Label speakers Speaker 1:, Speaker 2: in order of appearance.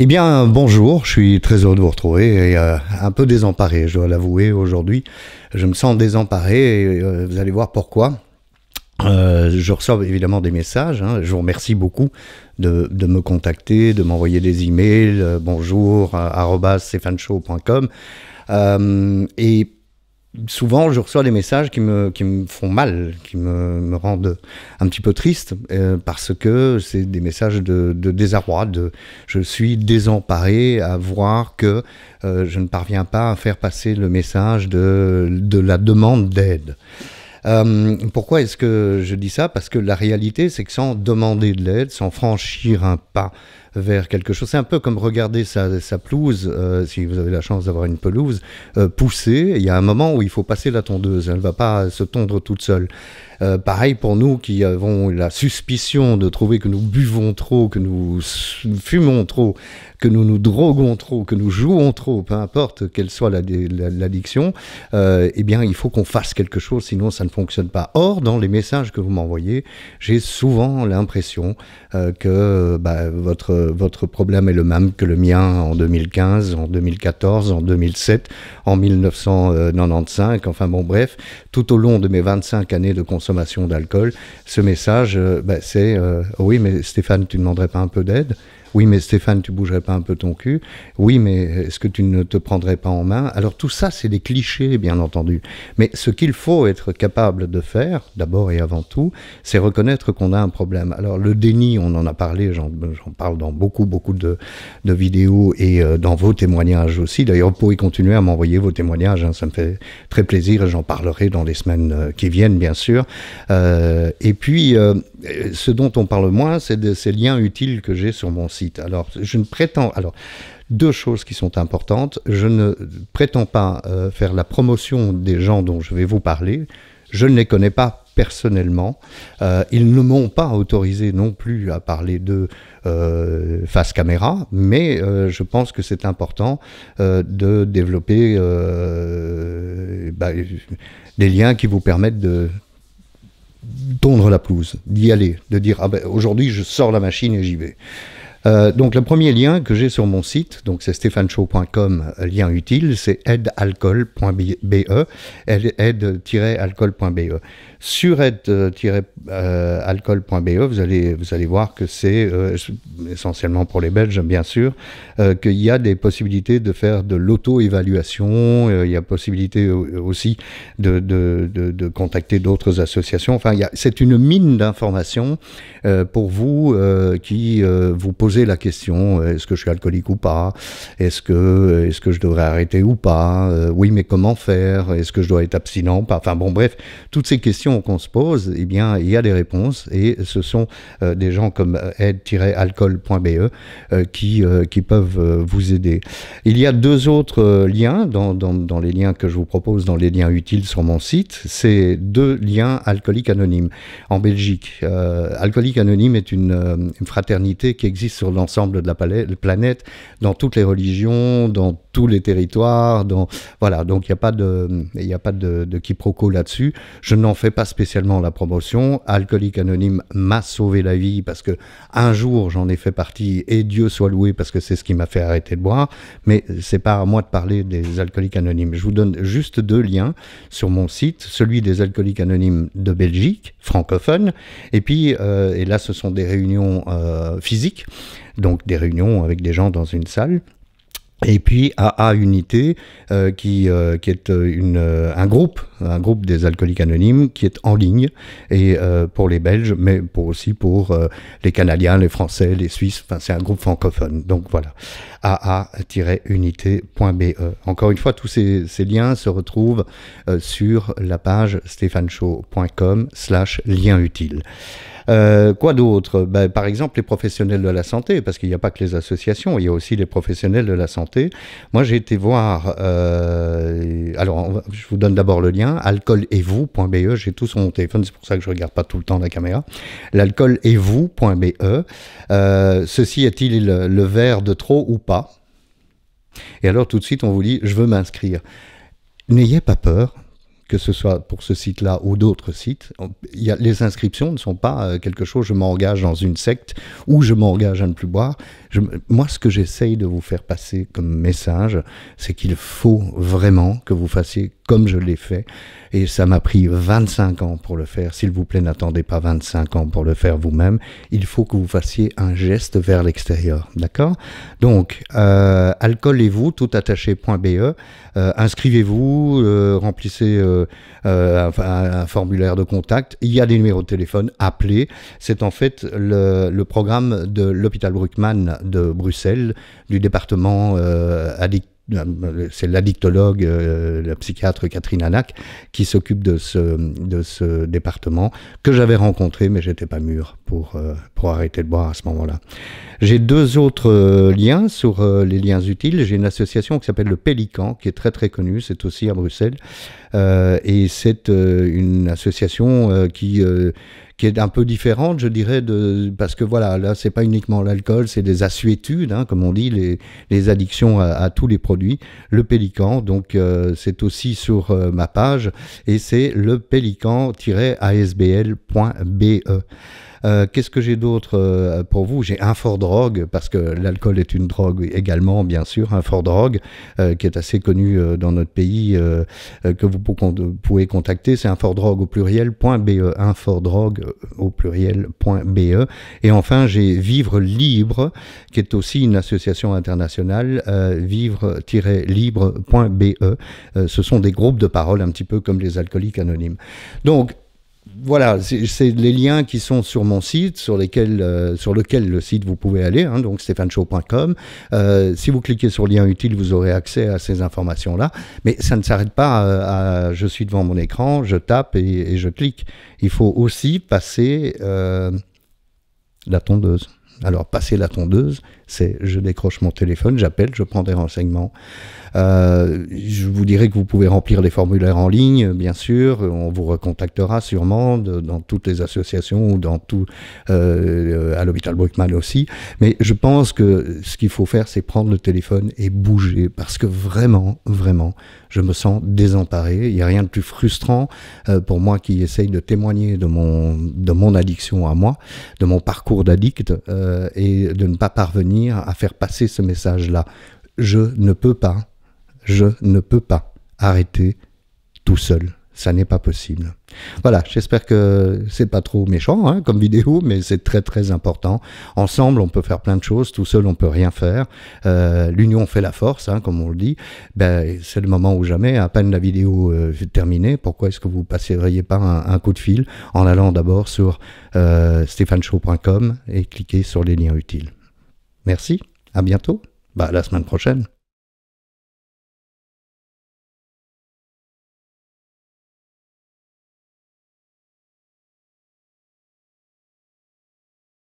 Speaker 1: Eh bien, bonjour, je suis très heureux de vous retrouver et un peu désemparé, je dois l'avouer aujourd'hui. Je me sens désemparé et vous allez voir pourquoi. Je reçois évidemment des messages, hein. Je vous remercie beaucoup de me contacter, de m'envoyer des emails, bonjour, @stéphaneshow.com. Et souvent, je reçois des messages qui me font mal, qui me rendent un petit peu triste, parce que c'est des messages de désarroi. Je suis désemparé à voir que je ne parviens pas à faire passer le message de la demande d'aide. Pourquoi est-ce que je dis ça? Parce que la réalité, c'est que sans demander de l'aide, sans franchir un pas vers quelque chose, c'est un peu comme regarder sa pelouse, si vous avez la chance d'avoir une pelouse, pousser. Il y a un moment où il faut passer la tondeuse, elle ne va pas se tondre toute seule. Pareil pour nous qui avons la suspicion de trouver que nous buvons trop, que nous fumons trop, que nous nous droguons trop, que nous jouons trop, peu importe quelle soit l'addiction, eh bien il faut qu'on fasse quelque chose, sinon ça ne fonctionne pas. Or, dans les messages que vous m'envoyez, j'ai souvent l'impression que votre problème est le même que le mien en 2015, en 2014, en 2007, en 1995, enfin bon bref, tout au long de mes 25 années de consommation d'alcool, ce message, c'est oui, mais Stéphane, tu ne demanderais pas un peu d'aide? Oui, mais Stéphane, tu bougerais pas un peu ton cul? Oui, mais est-ce que tu ne te prendrais pas en main? Alors tout ça, c'est des clichés, bien entendu. Mais ce qu'il faut être capable de faire, d'abord et avant tout, c'est reconnaître qu'on a un problème. Alors le déni, on en a parlé, j'en parle dans beaucoup de vidéos et dans vos témoignages aussi. D'ailleurs, vous pouvez continuer à m'envoyer vos témoignages, hein, ça me fait très plaisir et j'en parlerai dans les semaines qui viennent, bien sûr. Et puis, ce dont on parle moins, c'est de ces liens utiles que j'ai sur mon site. Alors, deux choses qui sont importantes. Je ne prétends pas faire la promotion des gens dont je vais vous parler. Je ne les connais pas personnellement. Ils ne m'ont pas autorisé non plus à parler d'eux face caméra, mais je pense que c'est important de développer des liens qui vous permettent de tondre la pelouse, d'y aller, de dire aujourd'hui je sors la machine et j'y vais. Donc le premier lien que j'ai sur mon site, donc c'est stéphaneshow.com, lien utile, c'est aide-alcool.be, aide-alcool.be. Sur aide-alcool.be, vous allez voir que c'est essentiellement pour les Belges, bien sûr, qu'il y a des possibilités de faire de l'auto-évaluation, il y a possibilité aussi de contacter d'autres associations. Enfin, c'est une mine d'informations pour vous qui vous posez la question, est-ce que je suis alcoolique ou pas? Est-ce que je devrais arrêter ou pas? Oui, mais comment faire? Est-ce que je dois être abstinent? Enfin bon, bref, toutes ces questions qu'on se pose, eh bien, il y a des réponses et ce sont des gens comme aide-alcool.be qui peuvent vous aider. Il y a deux autres liens dans les liens que je vous propose, dans les liens utiles sur mon site. C'est deux liens Alcooliques Anonymes en Belgique. Alcooliques Anonymes est une fraternité qui existe sur l'ensemble de la planète, dans toutes les religions, dans tous les territoires, voilà, donc il n'y a pas de quiproquo là-dessus. Je n'en fais pas spécialement la promotion. Alcooliques Anonymes m'a sauvé la vie parce que un jour j'en ai fait partie et Dieu soit loué parce que c'est ce qui m'a fait arrêter de boire, mais c'est pas à moi de parler des Alcooliques Anonymes. Je vous donne juste deux liens sur mon site, celui des Alcooliques Anonymes de Belgique, francophone, et puis et là ce sont des réunions physiques, donc des réunions avec des gens dans une salle. Et puis AA Unité, qui est un groupe des Alcooliques Anonymes qui est en ligne et pour les Belges, mais aussi pour les Canadiens, les Français, les Suisses. Enfin, c'est un groupe francophone. Donc voilà, AA-unité.be. Encore une fois, tous ces liens se retrouvent sur la page stéphaneshow.com/lien utile. Quoi d'autre? Par exemple, les professionnels de la santé, parce qu'il n'y a pas que les associations, il y a aussi les professionnels de la santé. Moi, j'ai été voir... alors, je vous donne d'abord le lien, alcooletvous.be, j'ai tout sur mon téléphone, c'est pour ça que je ne regarde pas tout le temps la caméra. L'alcooletvous.be. Ceci est-il le verre de trop ou pas? Et alors, tout de suite, on vous dit, je veux m'inscrire. N'ayez pas peur. que ce soit pour ce site-là ou d'autres sites. Les inscriptions ne sont pas quelque chose, je m'engage dans une secte ou je m'engage à ne plus boire. Moi, ce que j'essaye de vous faire passer comme message, c'est qu'il faut vraiment que vous fassiez comme je l'ai fait. Et ça m'a pris 25 ans pour le faire. S'il vous plaît, n'attendez pas 25 ans pour le faire vous-même. Il faut que vous fassiez un geste vers l'extérieur. D'accord? Donc, alcoolez-vous, toutattaché.be. Inscrivez-vous, remplissez un formulaire de contact. Il y a des numéros de téléphone, appelez. C'est en fait le programme de l'hôpital Bruckmann de Bruxelles, du département c'est l'addictologue, la psychiatre Catherine Anac, qui s'occupe de ce département, que j'avais rencontré, mais j'étais pas mûr pour arrêter de boire à ce moment-là. J'ai 2 autres liens sur les liens utiles. J'ai une association qui s'appelle le Pélican, qui est très très connue, c'est aussi à Bruxelles, et c'est une association qui est un peu différente, je dirais, parce que voilà, là, c'est pas uniquement l'alcool, c'est des assuétudes, hein, comme on dit, les addictions à tous les produits. Le Pélican, donc, c'est aussi sur ma page, et c'est le pélican-asbl.be. Qu'est-ce que j'ai d'autre pour vous? J'ai Infordrogue, parce que l'alcool est une drogue également, bien sûr. Infordrogue, qui est assez connu dans notre pays, que vous pouvez contacter. C'est infordrogue au pluriel.be. Infordrogue au pluriel.be. Et enfin, j'ai Vivre Libre, qui est aussi une association internationale, vivre-libre.be. Ce sont des groupes de parole, un petit peu comme les alcooliques anonymes. Donc, voilà, c'est les liens qui sont sur mon site, sur lequel le site vous pouvez aller, hein, donc stéphaneshow.com. Si vous cliquez sur le lien utile, vous aurez accès à ces informations-là. Mais ça ne s'arrête pas à je suis devant mon écran, je tape et je clique. Il faut aussi passer la tondeuse. Alors, passer la tondeuse, c'est je décroche mon téléphone, j'appelle, je prends des renseignements. Je vous dirai que vous pouvez remplir les formulaires en ligne, bien sûr. On vous recontactera sûrement dans toutes les associations ou à l'hôpital Bruckmann aussi. Mais je pense que ce qu'il faut faire, c'est prendre le téléphone et bouger. Parce que vraiment, vraiment, je me sens désemparé. Il n'y a rien de plus frustrant pour moi qui essaye de témoigner de mon addiction à moi, de mon parcours d'addict, et de ne pas parvenir à faire passer ce message-là. Je ne peux pas arrêter tout seul. Ça n'est pas possible. Voilà, j'espère que c'est pas trop méchant hein, comme vidéo, mais c'est très très important. Ensemble, on peut faire plein de choses, tout seul, on peut rien faire. L'union fait la force, hein, comme on le dit. Ben, c'est le moment ou jamais, à peine la vidéo est terminée, pourquoi est-ce que vous ne passeriez pas un coup de fil en allant d'abord sur stéphaneshow.com et cliquer sur les liens utiles. Merci, à bientôt, à la semaine prochaine.